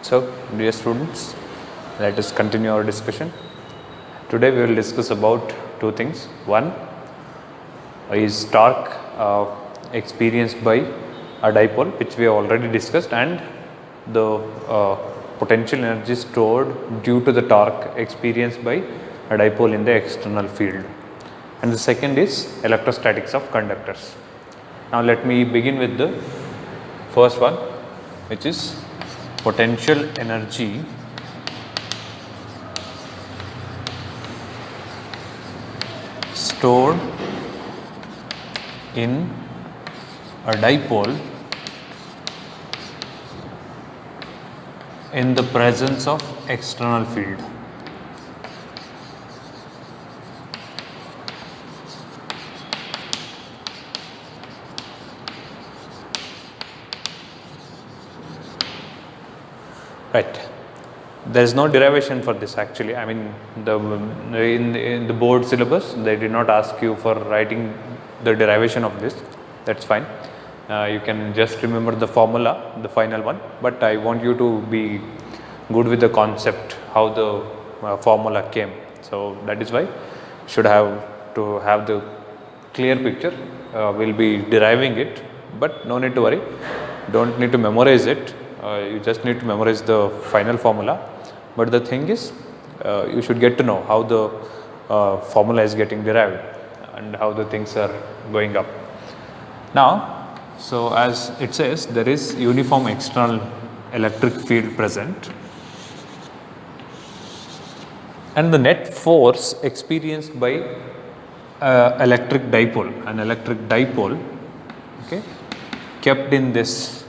So, dear students, let us continue our discussion. Today we will discuss about two things. One is torque experienced by a dipole, which we have already discussed, and the potential energy stored due to the torque experienced by a dipole in the external field. And the second is electrostatics of conductors. Now let me begin with the first one, which is potential energy stored in a dipole in the presence of external field. Right. There is no derivation for this actually. I mean, in the board syllabus, they did not ask you for writing the derivation of this. That's fine. You can just remember the formula, the final one. But I want you to be good with the concept, how the formula came. So that is why you should have to have the clear picture. We'll be deriving it, but no need to worry. Don't need to memorize it. You just need to memorize the final formula. But the thing is, you should get to know how the formula is getting derived and how the things are going up. Now, so as it says, there is uniform external electric field present, and the net force experienced by electric dipole, an electric dipole, okay, kept in this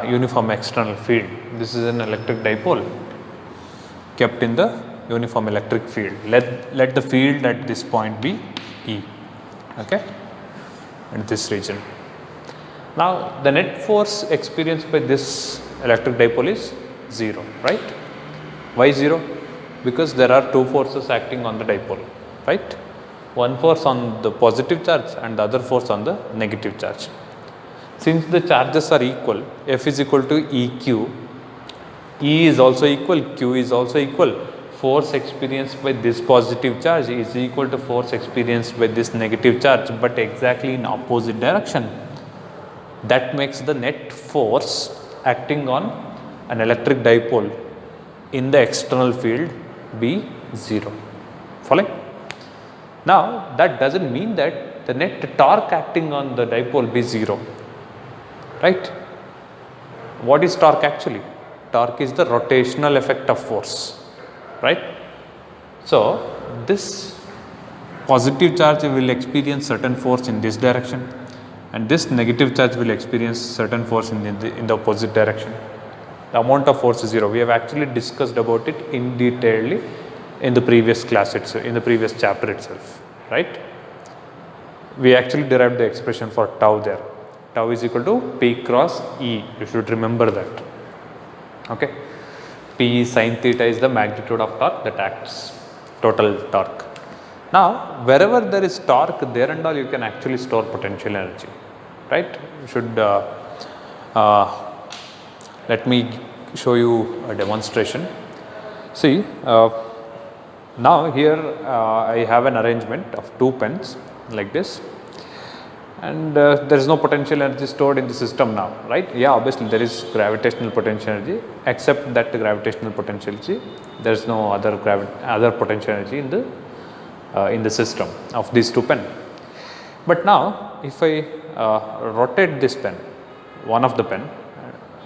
uniform external field. This is an electric dipole kept in the uniform electric field. Let the field at this point be E, okay, at this region. Now the net force experienced by this electric dipole is 0, right? Why 0? Because there are two forces acting on the dipole, right? One force on the positive charge and the other force on the negative charge. Since the charges are equal, F is equal to EQ, E is also equal, Q is also equal, force experienced by this positive charge is equal to force experienced by this negative charge, but exactly in opposite direction. That makes the net force acting on an electric dipole in the external field be 0. Following? Now that doesn't mean that the net torque acting on the dipole be 0. Right? What is torque actually? Torque is the rotational effect of force, right? So this positive charge will experience certain force in this direction, and this negative charge will experience certain force in the opposite direction. The amount of force is 0. We have actually discussed about it in detail in the previous class itself, in the previous chapter itself, right? We actually derived the expression for tau there. Tau is equal to P cross E. You should remember that. Okay. P sin theta is the magnitude of torque that acts, total torque. Now, wherever there is torque, there and all you can actually store potential energy, right? You should, let me show you a demonstration. See, now here I have an arrangement of two pens like this. And there is no potential energy stored in the system now, right? Yeah, obviously there is gravitational potential energy, except that the gravitational potential energy, there is no other potential energy in the system of these two pens. But now, if I rotate this pen, one of the pen,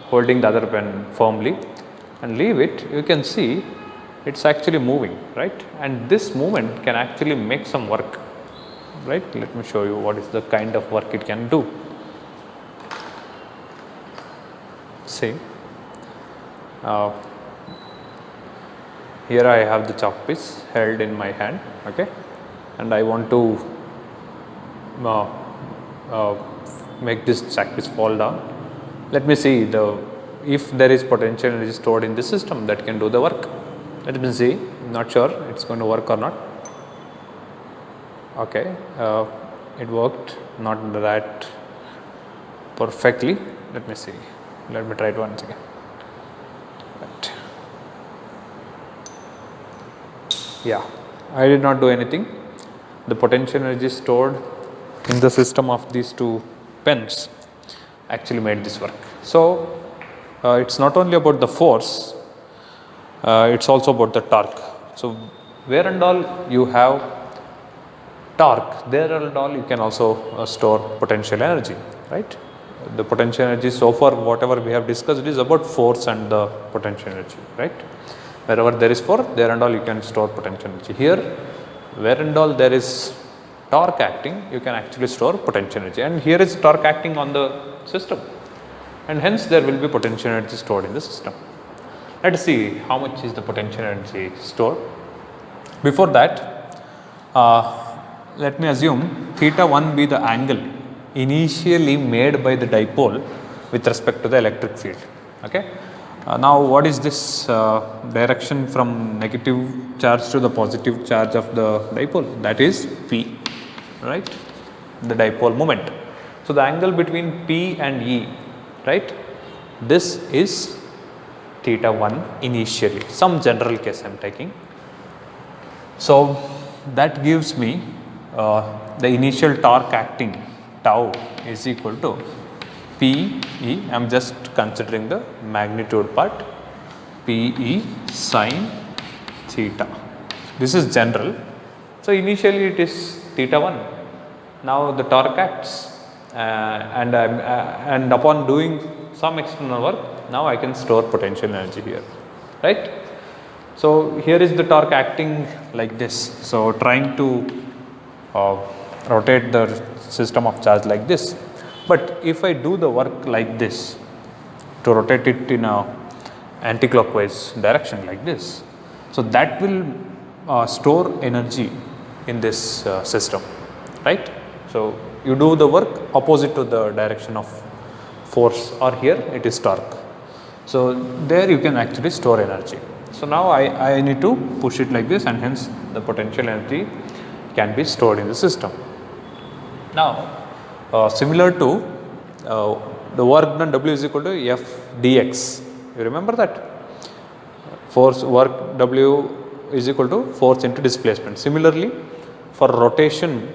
holding the other pen firmly, and leave it, you can see it's actually moving, right? And this movement can actually make some work. Right, let me show you what is the kind of work it can do. See, here I have the chalk piece held in my hand, okay, and I want to make this chalk piece fall down. Let me see if there is potential energy stored in the system that can do the work. Let me see. Not sure it's going to work or not. Okay, it worked not that perfectly. Let me see. Let me try it once again. Right. Yeah, I did not do anything. The potential energy stored in the system of these two pens actually made this work. So, it's not only about the force, it's also about the torque. So, where and all you have torque, there and all you can also store potential energy, right? The potential energy, so far whatever we have discussed is about force and the potential energy, right? Wherever there is force, there and all you can store potential energy. Here, where and all there is torque acting, you can actually store potential energy, and here is torque acting on the system, and hence there will be potential energy stored in the system. Let us see how much is the potential energy stored. Before that, let me assume theta 1 be the angle initially made by the dipole with respect to the electric field. Okay. Now, what is this direction from negative charge to the positive charge of the dipole? That is P, right? The dipole moment. So, the angle between P and E, right? This is theta 1 initially, some general case I am taking. So, that gives me the initial torque acting tau is equal to P E, I am just considering the magnitude part, P E sine theta. This is general. So, initially it is theta 1. Now, the torque acts and upon doing some external work, now I can store potential energy here, right. So, here is the torque acting like this. So, trying to rotate the system of charge like this. But if I do the work like this, to rotate it in a anti-clockwise direction like this, so that will store energy in this system, right. So, you do the work opposite to the direction of force, or here it is torque. So, there you can actually store energy. So, now I need to push it like this, and hence the potential energy can be stored in the system. Now, similar to the work done W is equal to F dx, you remember that force work W is equal to force into displacement. Similarly, for rotation,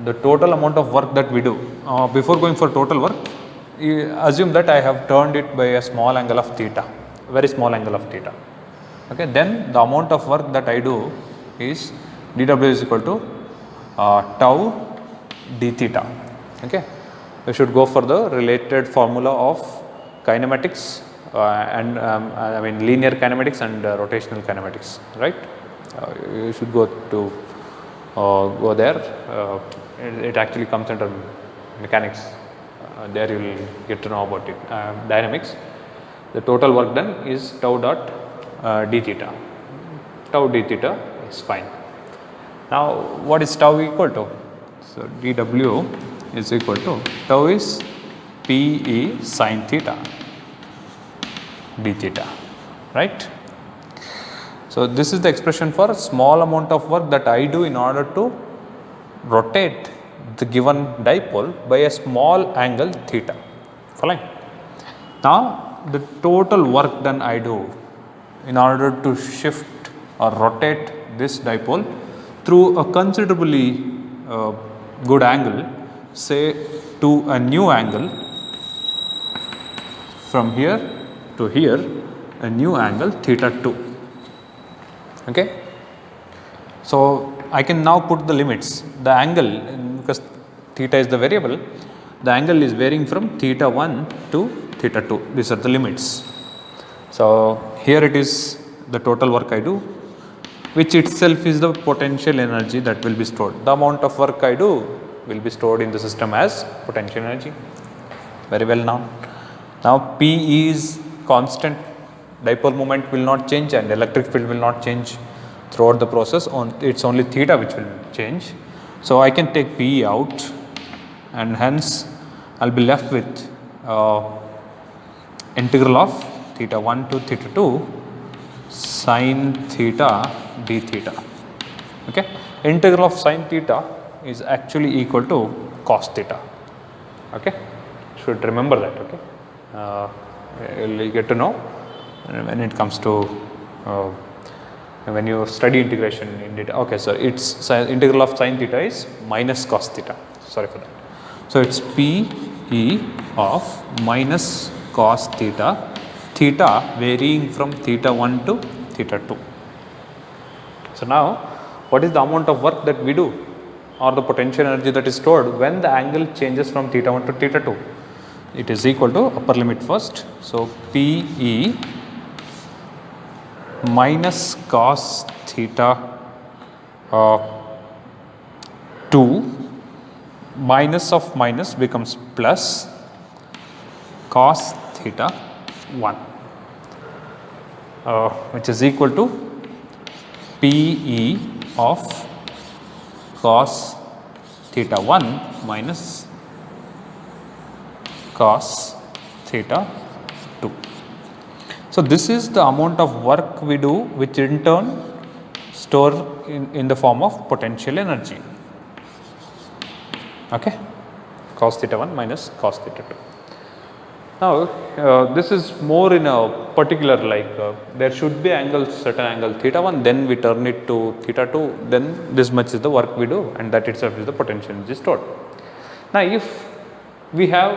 the total amount of work that we do, before going for total work, you assume that I have turned it by a small angle of theta, very small angle of theta. Okay, then the amount of work that I do is dW is equal to tau d theta. Okay, we should go for the related formula of kinematics and I mean linear kinematics and rotational kinematics, right. You should go to go there. It actually comes under mechanics. There you will get to know about it. Dynamics. The total work done is tau dot d theta. Tau d theta is fine. Now, what is tau equal to? So, dW is equal to tau is P E sin theta d theta, right. So, this is the expression for a small amount of work that I do in order to rotate the given dipole by a small angle theta, fine. Now, the total work done I do in order to shift or rotate this dipole through a considerably good angle, say to a new angle from here to here, a new angle theta 2. Okay. So, I can now put the limits. The angle, because theta is the variable, the angle is varying from theta 1 to theta 2. These are the limits. So, here it is the total work I do, which itself is the potential energy that will be stored. The amount of work I do will be stored in the system as potential energy. Very well known. Now, P is constant, dipole moment will not change and electric field will not change throughout the process, it's only theta which will change. So, I can take P out, and hence I will be left with integral of theta 1 to theta 2 sin theta d theta. Okay. Integral of sin theta is actually equal to cos theta. Okay. Should remember that. Okay. You will get to know when it comes to when you study integration in data. Okay, so it's integral of sin theta is minus cos theta. Sorry for that. So it's P E of minus cos theta, theta varying from theta 1 to theta 2. So now, what is the amount of work that we do, or the potential energy that is stored when the angle changes from theta 1 to theta 2? It is equal to upper limit first. So P E minus cos theta 2 minus of minus becomes plus cos theta 1, which is equal to P E of cos theta 1 minus cos theta 2. So this is the amount of work we do, which in turn store in the form of potential energy. Okay, cos theta 1 minus cos theta 2. Now this is more in a particular, like there should be angles, certain angle theta 1, then we turn it to theta 2, then this much is the work we do, and that itself is the potential energy stored. Now if we have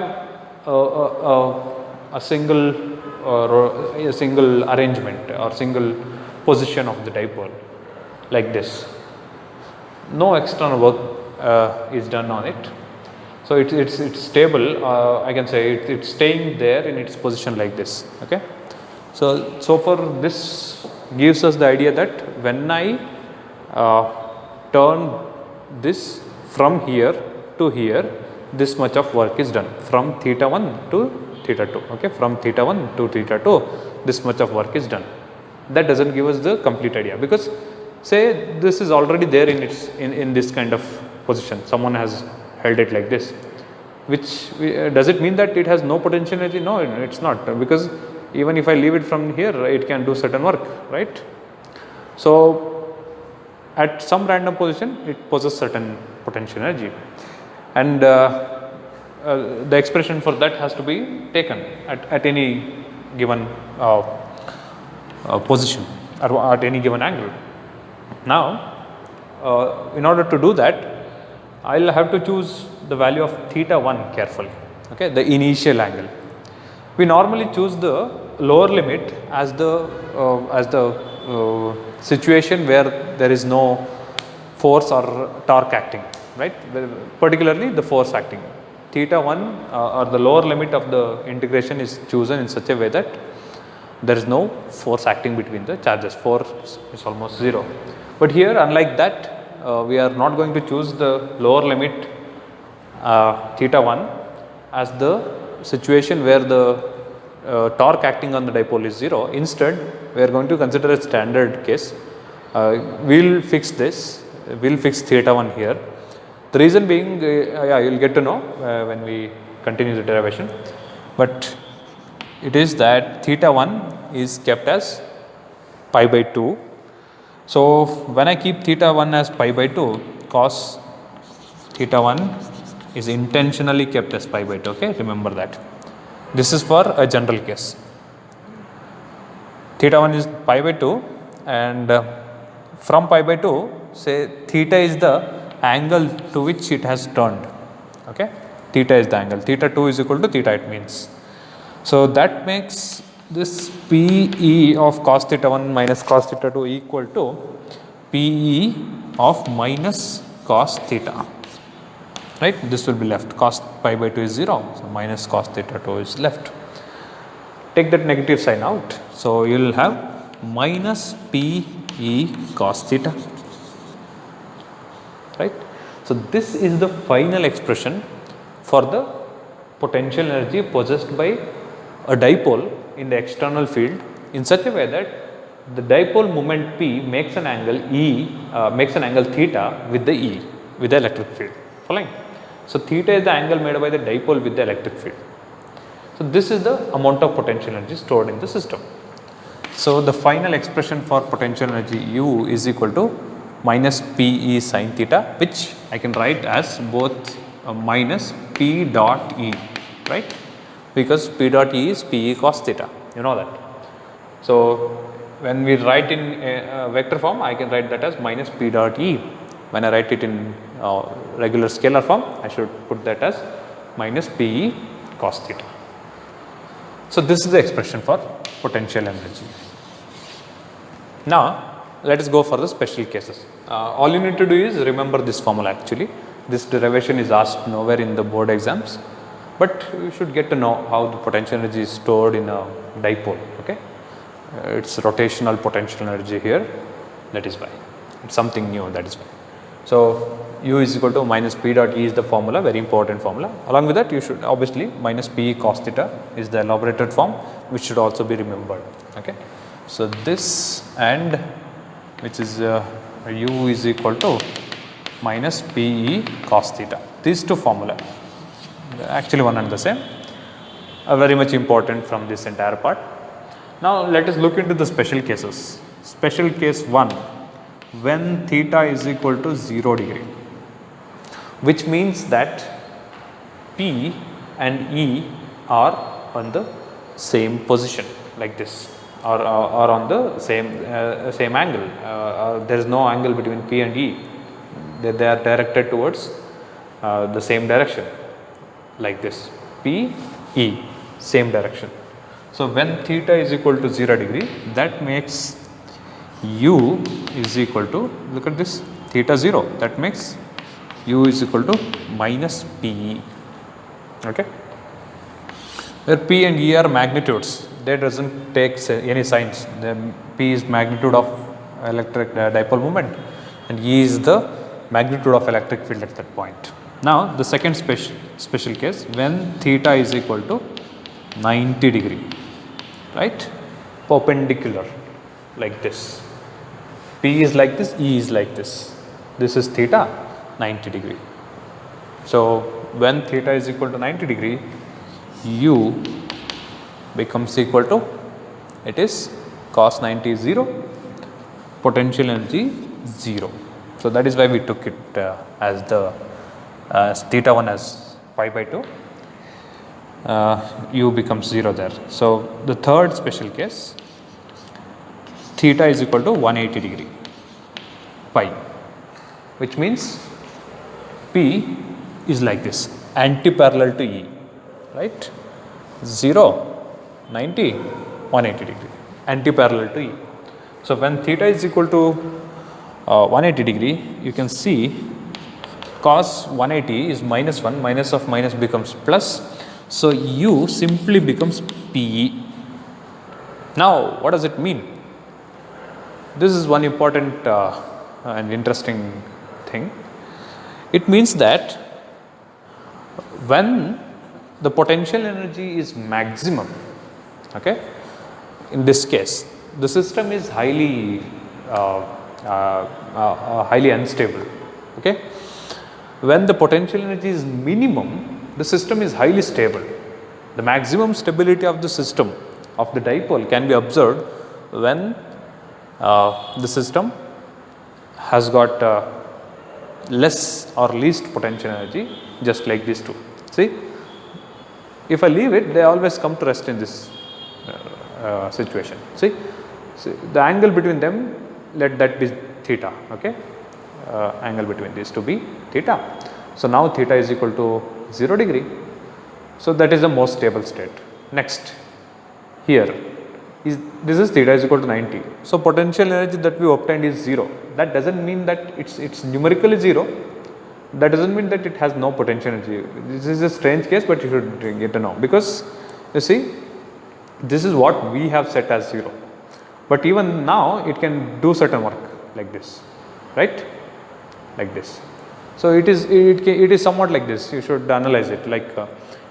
a single arrangement or single position of the dipole like this, no external work is done on it, so it's stable. I can say it's staying there in its position like this. Okay, so for this gives us the idea that when I turn this from here to here, this much of work is done from theta 1 to theta 2. Okay, from theta 1 to theta 2, this much of work is done. That doesn't give us the complete idea, because say this is already there in this kind of position, someone has held it like this, which does it mean that it has no potential energy? No, it's not, because even if I leave it from here, it can do certain work, right? So at some random position, it possesses certain potential energy, and the expression for that has to be taken at any given position or at any given angle. Now in order to do that, I will have to choose the value of theta 1 carefully. Okay, the initial angle. We normally choose the lower limit as the situation where there is no force or torque acting, right? Particularly the force acting. Theta 1 or the lower limit of the integration is chosen in such a way that there is no force acting between the charges. Force is almost 0. But here, unlike that, we are not going to choose the lower limit theta 1 as the situation where the torque acting on the dipole is 0. Instead, we are going to consider a standard case. We will fix this, we will fix theta 1 here. The reason being, yeah, you will get to know when we continue the derivation, but it is that theta 1 is kept as pi by 2. So when I keep theta 1 as pi by 2, cos theta 1 is intentionally kept as pi by 2. Okay, remember that. This is for a general case. Theta 1 is pi by 2, and from pi by 2, say theta is the angle to which it has turned. Okay, theta is the angle. Theta 2 is equal to theta, it means. So that makes this Pe of cos theta 1 minus cos theta 2 equal to Pe of minus cos theta, right? This will be left. Cos pi by 2 is 0, so minus cos theta 2 is left. Take that negative sign out, so you will have minus Pe cos theta, right? So this is the final expression for the potential energy possessed by a dipole in the external field in such a way that the dipole moment P makes an angle theta with the electric field. Following? So theta is the angle made by the dipole with the electric field. So this is the amount of potential energy stored in the system. So the final expression for potential energy U is equal to minus Pe sin theta, which I can write as both minus P dot E, right? Because P dot E is Pe cos theta, you know that. So when we write in a vector form, I can write that as minus P dot E. When I write it in regular scalar form, I should put that as minus Pe cos theta. So this is the expression for potential energy. Now let us go for the special cases. All you need to do is remember this formula actually. This derivation is asked nowhere in the board exams, but you should get to know how the potential energy is stored in a dipole. Okay, it's rotational potential energy here, that is why. It's something new, that is why. So U is equal to minus P dot E is the formula, very important formula. Along with that, you should obviously minus P cos theta is the elaborated form, which should also be remembered. Okay, so this and which is U is equal to minus Pe cos theta. These two formula, actually one and the same, are very much important from this entire part. Now let us look into the special cases. Special case 1, when theta is equal to 0 degree, which means that P and E are on the same position like this, or on the same angle. There is no angle between P and E. They are directed towards the same direction like this, P, E, same direction. So when theta is equal to 0 degree, that makes U is equal to, look at this, theta 0, that makes U is equal to minus Pe. Okay, where P and E are magnitudes, that doesn't take any signs. Then P is magnitude of electric dipole moment and E is the magnitude of electric field at that point. Now the second special case, when theta is equal to 90 degree, right, perpendicular like this. P is like this, E is like this. This is theta 90 degree. So when theta is equal to 90 degree, U becomes equal to, it is cos 90 is 0, potential energy 0. So that is why we took it as the theta 1 as pi by 2. U becomes 0 there. So the third special case, theta is equal to 180 degree pi, which means P is like this, anti-parallel to E, right? 0, 90, 180 degree, anti-parallel to E. So when theta is equal to 180 degree, you can see cos 180 is minus 1, minus of minus becomes plus. So U simply becomes Pe. Now what does it mean? This is one important and interesting thing. It means that when the potential energy is maximum, okay, in this case the system is highly unstable. Okay, when the potential energy is minimum, the system is highly stable. The maximum stability of the system of the dipole can be observed when the system has got less or least potential energy, just like these two. See, if I leave it, they always come to rest in this situation. See, the angle between them, let that be theta. Okay, angle between these two be theta. So now theta is equal to 0 degree. So that is the most stable state. Next, here is, this is theta is equal to 90. So potential energy that we obtained is 0. That doesn't mean that it's numerically 0. That doesn't mean that it has no potential energy. This is a strange case, but you should get to know, because you see, this is what we have set as 0. But even now it can do certain work like this, right? Like this. So it is somewhat like this. You should analyze it. Like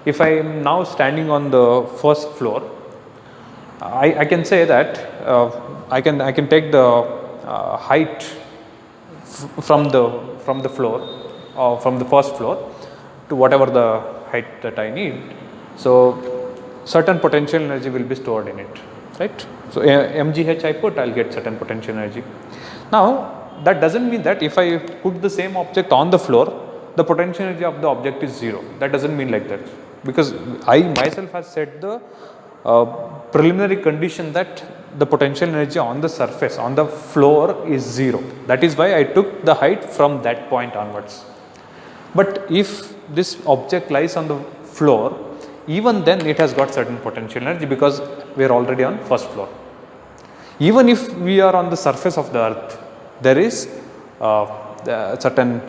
if I am now standing on the first floor, I can say that I can take the height from the floor, from the first floor to whatever the height that I need. So certain potential energy will be stored in it, right? So mgh I put, I'll get certain potential energy. Now that doesn't mean that if I put the same object on the floor, the potential energy of the object is 0. That doesn't mean like that, because I myself has set the preliminary condition that the potential energy on the surface, on the floor is 0. That is why I took the height from that point onwards. But if this object lies on the floor, even then it has got certain potential energy because we are already on first floor. Even if we are on the surface of the earth, there is certain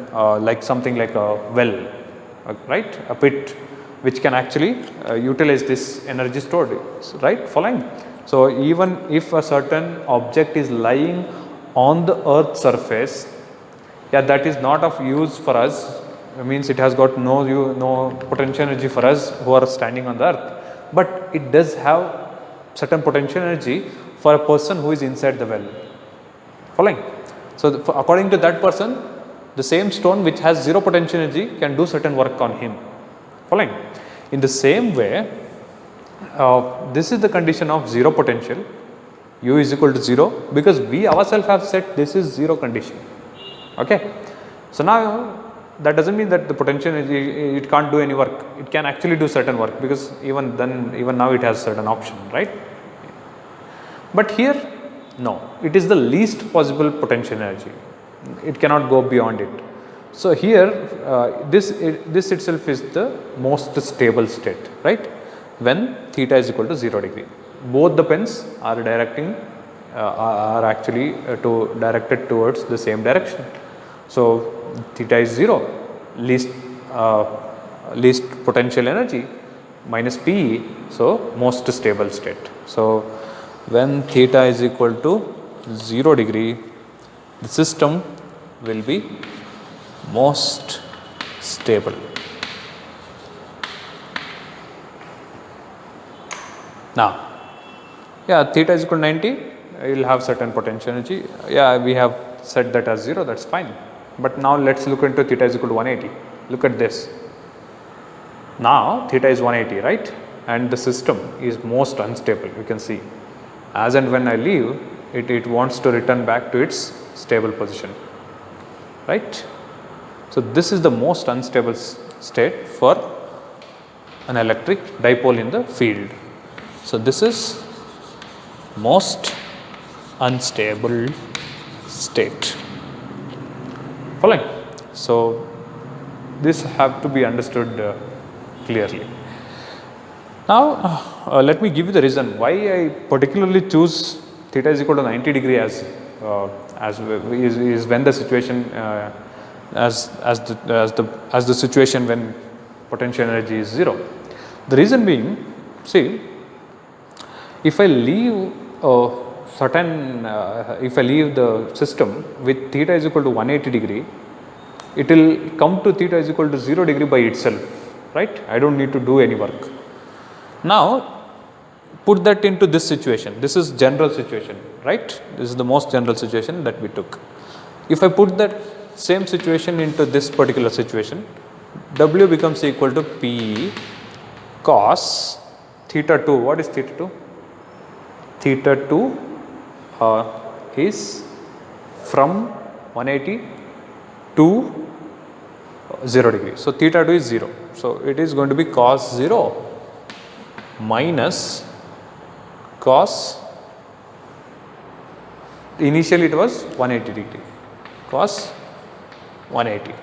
like something like a well, right, a pit which can actually utilize this energy stored, right, following. So, even if a certain object is lying on the earth surface, yeah, that is not of use for us, means it has got no potential energy for us who are standing on the earth, but it does have certain potential energy for a person who is inside the well, following. So, according to that person, the same stone which has 0 potential energy can do certain work on him, following. In the same way, this is the condition of 0 potential, u is equal to 0, because we ourselves have set this is 0 condition. Okay. So, now that does not mean that the potential energy, it can't do any work, it can actually do certain work, because even now it has certain option, right. But here no, it is the least possible potential energy, it cannot go beyond it. So, here this itself is the most stable state, right, when theta is equal to 0 degree. Both the pens are directing actually directed towards the same direction. So, theta is 0, least potential energy minus P, so most stable state. So, when theta is equal to 0 degree, the system will be most stable. Now, yeah, theta is equal to 90, you will have certain potential energy. Yeah, we have set that as 0, that is fine. But now let us look into theta is equal to 180. Look at this. Now, theta is 180, right, and the system is most unstable, you can see. As and when I leave, it wants to return back to its stable position, right. So, this is the most unstable state for an electric dipole in the field. So, this is most unstable state, following. So, this have to be understood clearly. Now, let me give you the reason why I particularly choose theta is equal to 90 degree as when the situation as the situation when potential energy is 0. The reason being, see, if I leave if I leave the system with theta is equal to 180 degree, it will come to theta is equal to 0 degree by itself, right. I do not need to do any work. Now, put that into this situation, this is general situation, right, this is the most general situation that we took. If I put that same situation into this particular situation, W becomes equal to P cos theta 2. What is theta 2? Theta 2 is from 180 to 0 degree. So, theta 2 is 0. So, it is going to be cos 0 minus cos, initially it was 180 degree, cos 180,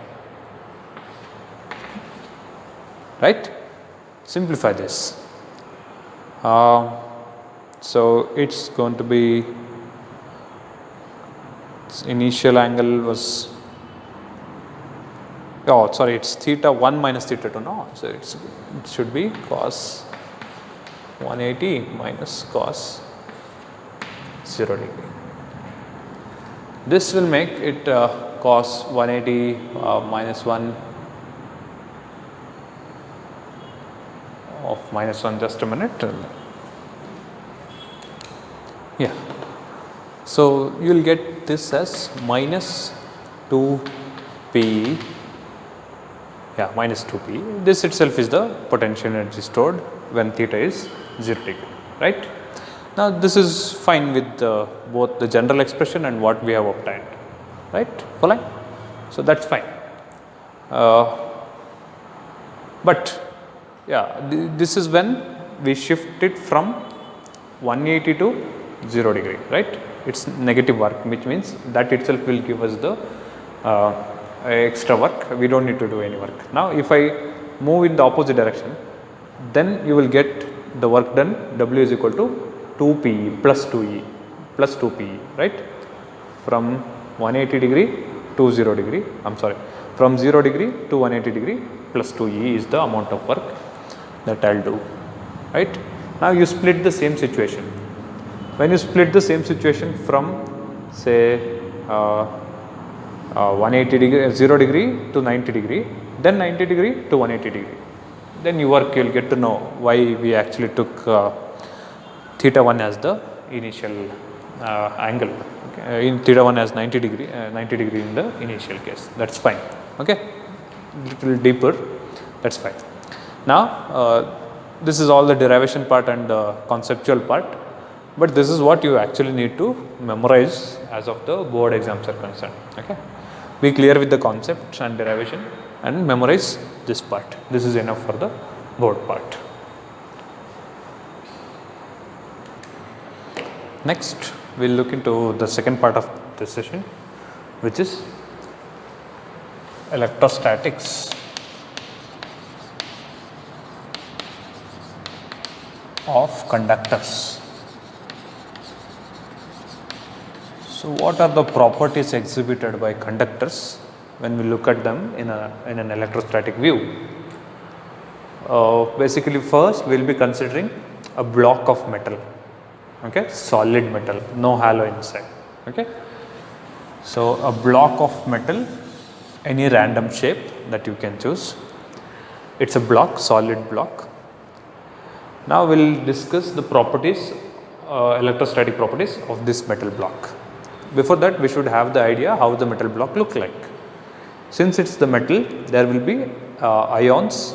right. Simplify this. So, it is going to be, its initial angle was, oh sorry, it is theta 1 minus theta 2 now. So, it should be cos 180 minus cos 0 degree. This will make it cos 180 minus 1 of minus 1, just a minute. Yeah. So, you will get this as minus 2p, yeah, minus 2p. This itself is the potential energy stored when theta is 0 degree, right. Now, this is fine with both the general expression and what we have obtained, right, following. So, that is fine. But yeah, this is when we shift it from 180 to 0 degree, right? It's negative work, which means that itself will give us the extra work. We don't need to do any work. Now if I move in the opposite direction, then you will get the work done. W is equal to 2 PE plus 2E plus 2 PE, right? From 180 degree to 0 degree, I'm sorry, from 0 degree to 180 degree plus 2E is the amount of work that I'll do, right? Now you split the same situation. When you split the same situation from say 180 degree, 0 degree to 90 degree, then 90 degree to 180 degree, then you will get to know why we actually took theta 1 as the initial angle. Okay. In theta 1 as 90 degree in the initial case, that's fine. Okay, little deeper, that's fine. Now this is all the derivation part and the conceptual part, but this is what you actually need to memorize as of the board exams are concerned. Okay, be clear with the concepts and derivation and memorize this part. This is enough for the board part. Next we will look into the second part of this session, which is electrostatics of conductors. So what are the properties exhibited by conductors when we look at them in an electrostatic view? Basically first we will be considering a block of metal, okay, solid metal, no halo inside. Okay, so a block of metal, any random shape that you can choose, it's a block, solid block. Now we will discuss the properties, electrostatic properties of this metal block. Before that we should have the idea how the metal block look like. Since it's the metal, there will be ions,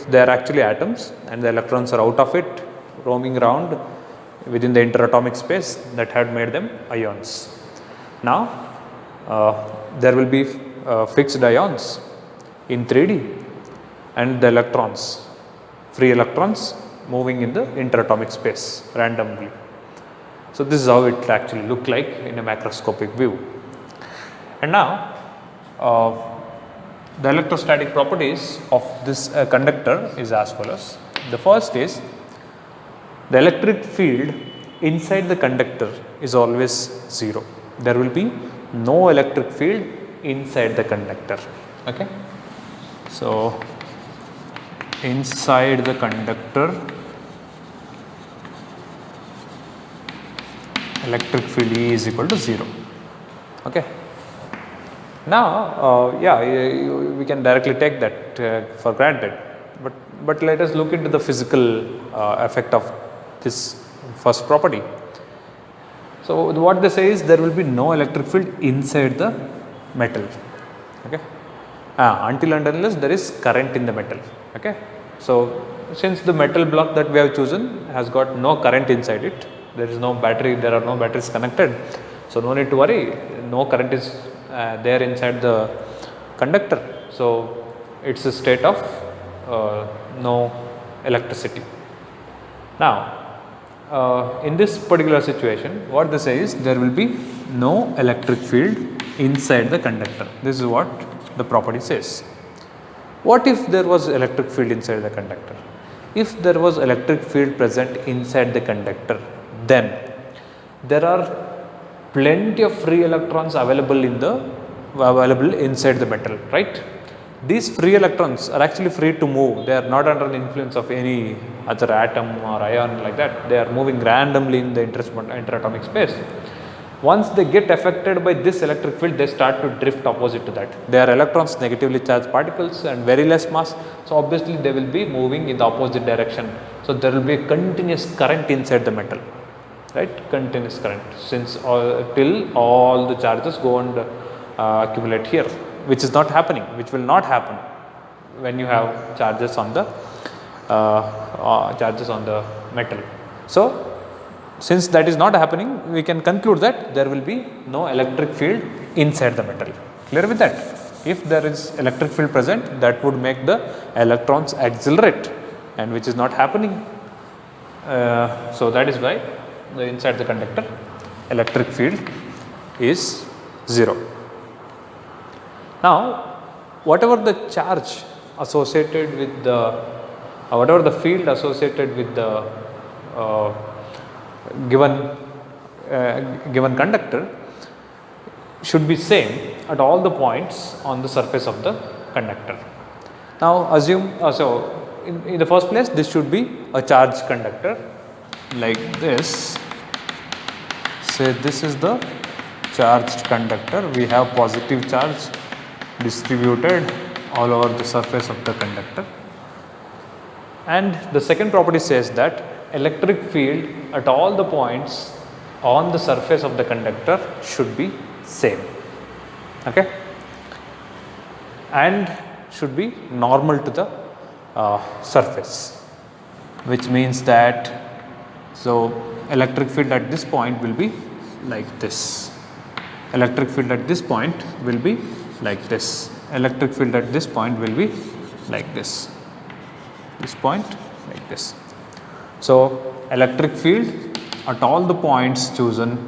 they are actually atoms and the electrons are out of it roaming around within the interatomic space that had made them ions. Now there will be fixed ions in 3D and the electrons, free electrons moving in the interatomic space randomly. So this is how it actually look like in a macroscopic view. And now the electrostatic properties of this conductor is as follows. The first is the electric field inside the conductor is always 0. There will be no electric field inside the conductor. Okay, so inside the conductor electric field E is equal to 0. Okay. Now we can directly take that for granted, but let us look into the physical effect of this first property. So what they say is there will be no electric field inside the metal. Okay, until and unless there is current in the metal. Okay, so since the metal block that we have chosen has got no current inside it, there is no battery, there are no batteries connected, so no need to worry, no current is there inside the conductor. So it's a state of no electricity. Now in this particular situation, what they say is there will be no electric field inside the conductor. This is what the property says. What if there was electric field inside the conductor? If there was electric field present inside the conductor, then there are plenty of free electrons available inside the metal, right? These free electrons are actually free to move. They are not under the influence of any other atom or ion like that. They are moving randomly in the interatomic space. Once they get affected by this electric field, they start to drift opposite to that. They are electrons, negatively charged particles and very less mass. So obviously they will be moving in the opposite direction. So there will be a continuous current inside the metal, right? Continuous current, since till all the charges go and accumulate here, which is not happening, which will not happen when you have charges on the metal. So since that is not happening, we can conclude that there will be no electric field inside the metal. Clear with that? If there is electric field present, that would make the electrons accelerate, and which is not happening. So that is why inside the conductor, electric field is 0. Now, whatever the charge associated with the whatever the field associated with the given conductor should be same at all the points on the surface of the conductor. Now assume in the first place this should be a charged conductor like this. Say this is the charged conductor, we have positive charge distributed all over the surface of the conductor, and the second property says that electric field at all the points on the surface of the conductor should be same, okay, and should be normal to the surface, which means that electric field at this point will be like this, electric field at this point will be like this, electric field at this point will be like this point like this. So electric field at all the points chosen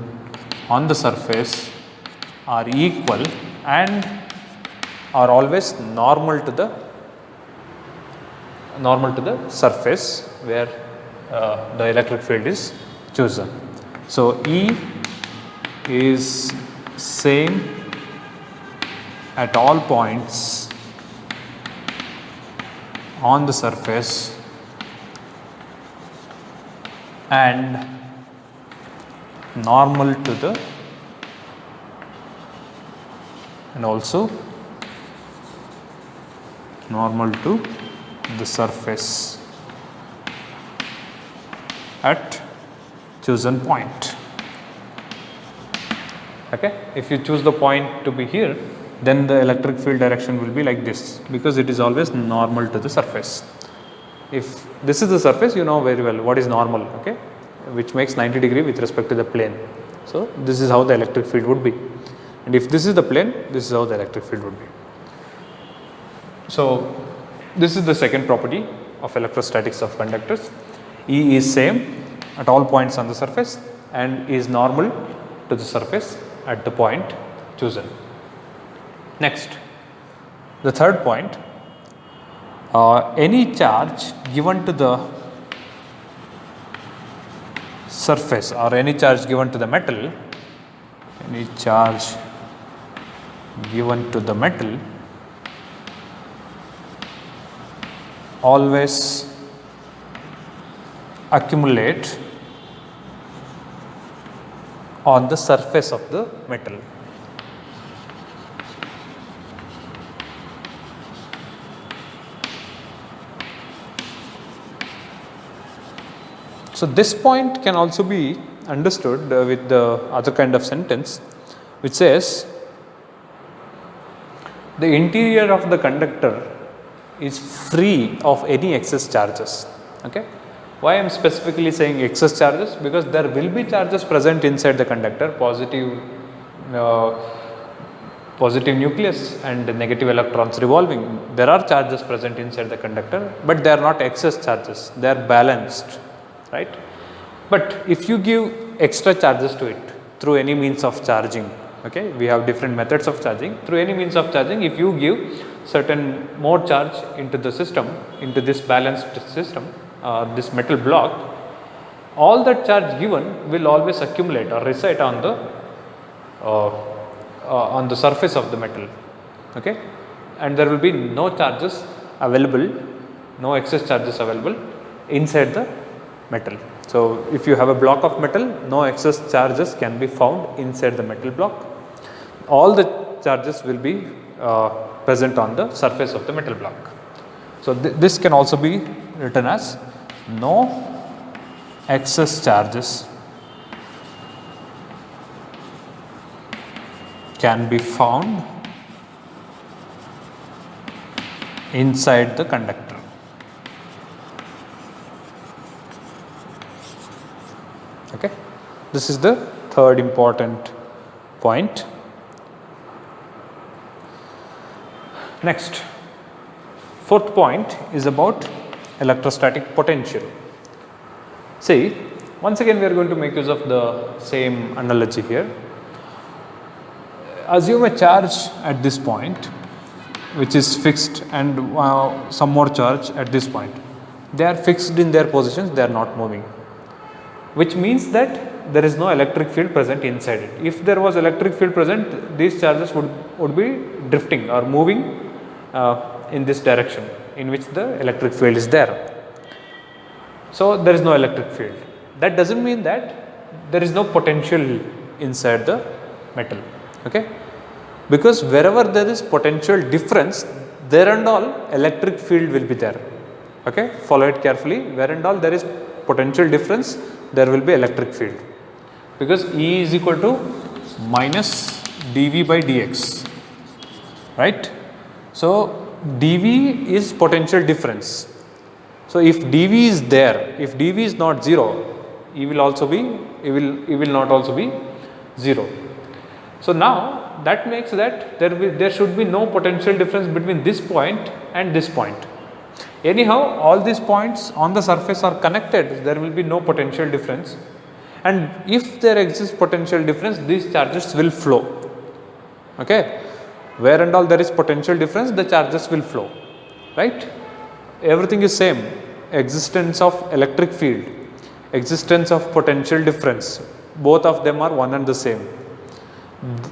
on the surface are equal and are always normal to the surface where the electric field is chosen. So E is same at all points on the surface and normal to the also normal to the surface at chosen point. Okay, if you choose the point to be here, then the electric field direction will be like this, because it is always normal to the surface. If this is the surface, you know very well what is normal, okay, which makes 90 degree with respect to the plane. So this is how the electric field would be, and if this is the plane, this is how the electric field would be. So this is the second property of electrostatics of conductors. E is same at all points on the surface and is normal to the surface at the point chosen. Next, the third point, any charge given to the surface or any charge given to the metal, any charge given to the metal always accumulate on the surface of the metal. So this point can also be understood with the other kind of sentence, which says the interior of the conductor is free of any excess charges. Okay. Why I am specifically saying excess charges? Because there will be charges present inside the conductor, positive nucleus and negative electrons revolving. There are charges present inside the conductor, but they are not excess charges, they are balanced, right? But if you give extra charges to it through any means of charging, okay, we have different methods of charging. Through any means of charging, if you give certain more charge into the system, into this balanced system, this metal block, all that charge given will always accumulate or reside on the surface of the metal, okay, and there will be no charges available, no excess charges available inside the metal. So if you have a block of metal, no excess charges can be found inside the metal block. All the charges will be present on the surface of the metal block. So this can also be written as no excess charges can be found inside the conductor. Okay. This is the third important point. Next, fourth point is about electrostatic potential. See, Once again we are going to make use of the same analogy here. Assume a charge at this point which is fixed and some more charge at this point. They are fixed in their positions, they are not moving, which means that there is no electric field present inside it. If there was electric field present, these charges would be drifting or moving in this direction in which the electric field is there. So there is no electric field. That doesn't mean that there is no potential inside the metal, okay? Because wherever there is potential difference, there and all electric field will be there, okay? Follow it carefully. Where and all there is potential difference, there will be electric field, because E is equal to minus dV by dx, right? So dV is potential difference. So if dV is there, if dV is not 0, E will also be, E will not also be 0. So now that makes that there should be no potential difference between this point and this point. Anyhow, all these points on the surface are connected, there will be no potential difference, and if there exists potential difference, these charges will flow, okay? Where and all there is potential difference, the charges will flow, right? Everything is same, existence of electric field, existence of potential difference, both of them are one and the same.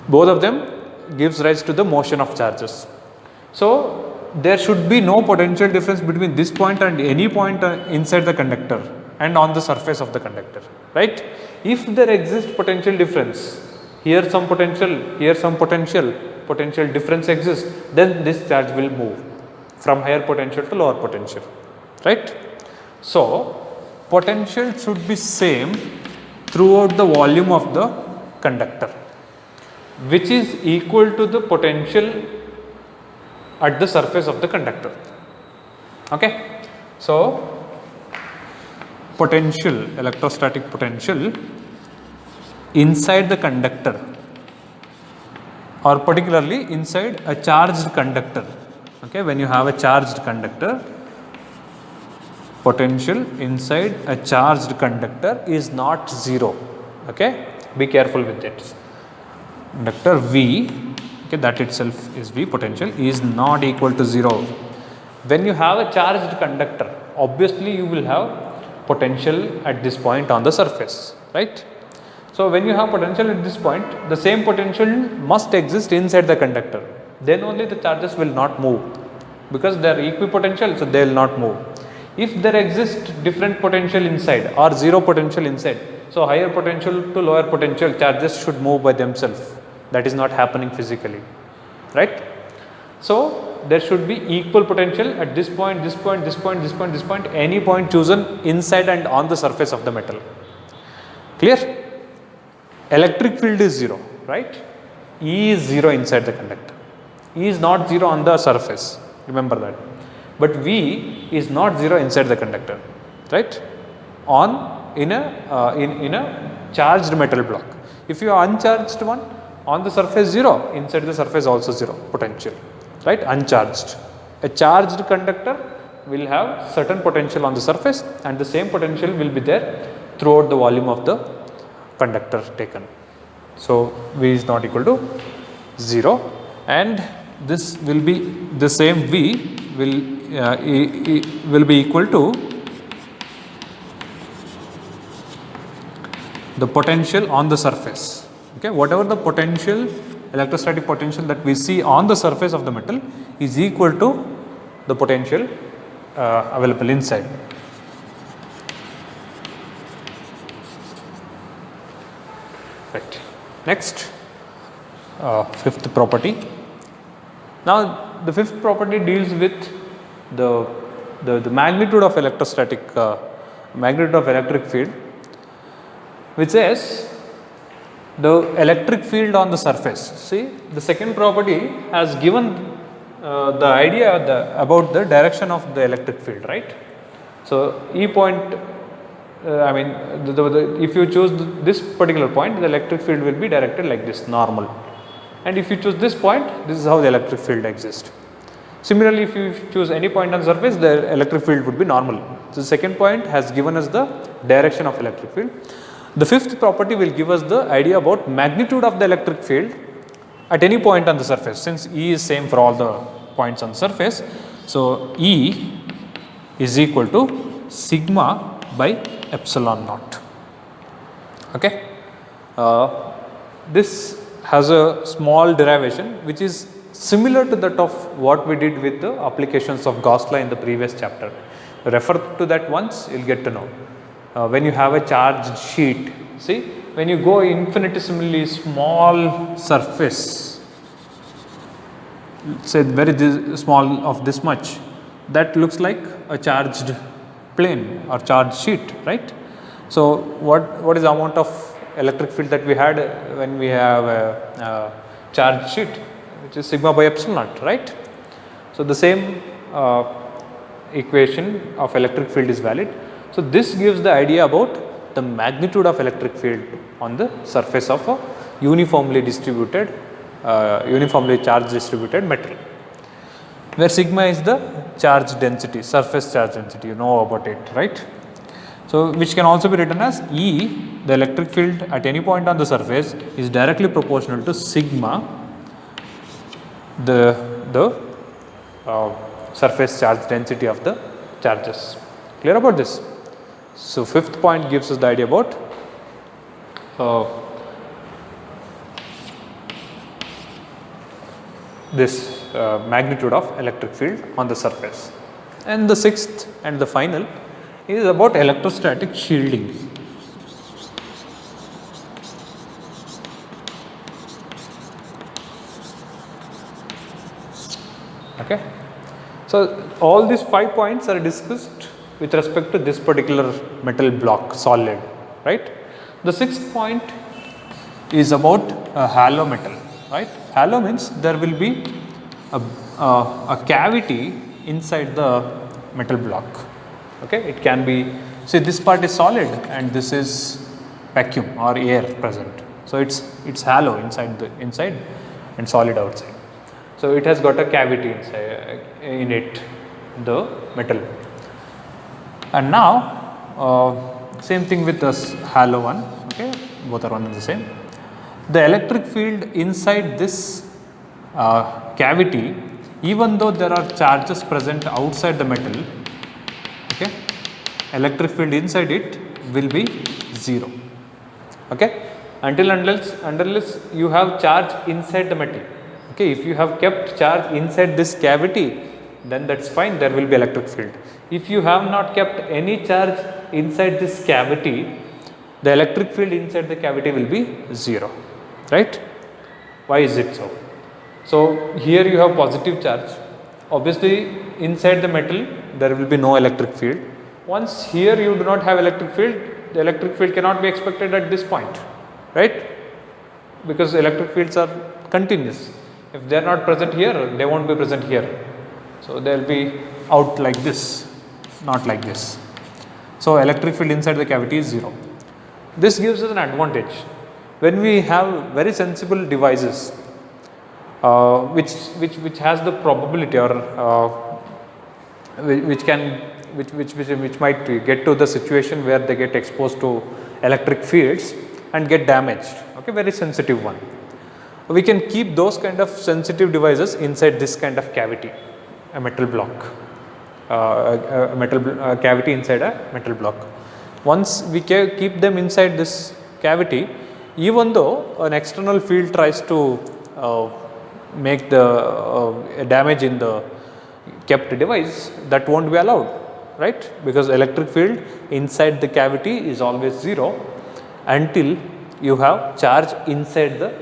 Both of them gives rise to the motion of charges. So there should be no potential difference between this point and any point inside the conductor and on the surface of the conductor, right? If there exists potential difference, here some potential, here some potential difference exists, then this charge will move from higher potential to lower potential, right? So potential should be same throughout the volume of the conductor, which is equal to the potential at the surface of the conductor, okay? So potential, electrostatic potential inside the conductor, or particularly inside a charged conductor, okay? When you have a charged conductor, potential inside a charged conductor is not 0, okay? Be careful with it. Conductor V, okay, that itself is V, potential is not equal to 0. When you have a charged conductor, obviously you will have potential at this point on the surface, right? So when you have potential at this point, the same potential must exist inside the conductor, then only the charges will not move, because they are equipotential, so they will not move. If there exists different potential inside or 0 potential inside, so higher potential to lower potential charges should move by themselves. That is not happening physically, right? So there should be equal potential at this point, this point, this point, this point, this point, any point chosen inside and on the surface of the metal. Clear? Electric field is 0, right? E is 0 inside the conductor. E is not 0 on the surface, remember that. But V is not 0 inside the conductor, right? In a charged metal block. If you are uncharged one, on the surface 0, inside the surface also 0 potential, right? Uncharged. A charged conductor will have certain potential on the surface, and the same potential will be there throughout the volume of the conductor taken. So V is not equal to 0, and this will be the same V will be equal to the potential on the surface. Okay, whatever the potential, electrostatic potential that we see on the surface of the metal is equal to the potential available inside. Right. Next, fifth property. Now the fifth property deals with the magnitude of electrostatic magnitude of electric field, which says the electric field on the surface. See, the second property has given the idea about the direction of the electric field, right? So E point, if you choose this particular point, the electric field will be directed like this, normal. And if you choose this point, this is how the electric field exists. Similarly, if you choose any point on the surface, the electric field would be normal. So the second point has given us the direction of electric field. The fifth property will give us the idea about magnitude of the electric field at any point on the surface, since E is same for all the points on the surface. So, E is equal to sigma by epsilon naught. Okay. This has a small derivation which is similar to that of what we did with the applications of Gauss law in the previous chapter. Refer to that once, you will get to know. When you have a charged sheet, see, when you go infinitesimally small surface, say very small of this much, that looks like a charged plane or charged sheet, right. So, what is the amount of electric field that we had when we have a charged sheet, which is sigma by epsilon naught, right. So, the same equation of electric field is valid. So, this gives the idea about the magnitude of electric field on the surface of a uniformly distributed, uniformly charge distributed metal, where sigma is the charge density, surface charge density, you know about it, right. So, which can also be written as E, the electric field at any point on the surface is directly proportional to sigma, the surface charge density of the charges. Clear about this? So, fifth point gives us the idea about this magnitude of electric field on the surface. And the sixth and the final is about electrostatic shielding. Okay. So, all these 5 points are discussed with respect to this particular metal block solid, right. The sixth point is about a halo metal, right. Halo means there will be a cavity inside the metal block. Okay. It can be, see, this part is solid and this is vacuum or air present. So, it's hollow inside and solid outside. So, it has got a cavity inside in it, the metal. And now same thing with this halo one, okay, both are one and the same. The electric field inside this cavity, even though there are charges present outside the metal, okay, electric field inside it will be 0, okay, until unless you have charge inside the metal. Okay, if you have kept charge inside this cavity, then that is fine, there will be electric field. If you have not kept any charge inside this cavity, the electric field inside the cavity will be 0, right. Why is it so? So, here you have positive charge, obviously inside the metal there will be no electric field. Once here you do not have electric field, the electric field cannot be expected at this point, right, because electric fields are continuous. If they are not present here, they will not be present here. So, they will be out like this, not like this. So, electric field inside the cavity is 0. This gives us an advantage when we have very sensible devices which has the probability or which might get to the situation where they get exposed to electric fields and get damaged, okay, very sensitive one. We can keep those kind of sensitive devices inside this kind of cavity, a metal block, a metal cavity inside a metal block. Once we keep them inside this cavity, even though an external field tries to make the damage in the kept device, that will not be allowed, right, because electric field inside the cavity is always 0 until you have charge inside the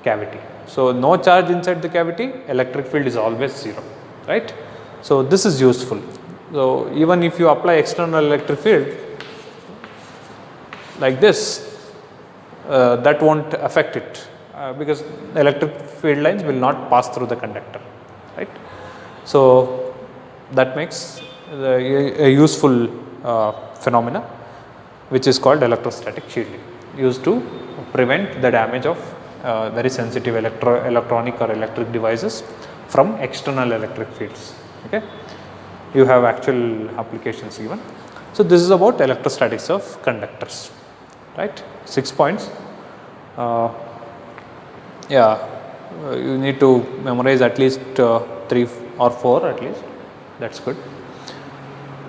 cavity. So, no charge inside the cavity, electric field is always 0, right. So, this is useful. So, even if you apply external electric field like this, that will not affect it because electric field lines will not pass through the conductor, right. So, that makes a useful phenomena which is called electrostatic shielding, used to prevent the damage of very sensitive electronic or electric devices from external electric fields. Okay. You have actual applications given. So, this is about electrostatics of conductors, right, 6 points. You need to memorize at least 3 or 4 at least, that is good,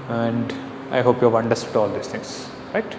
and I hope you have understood all these things, right.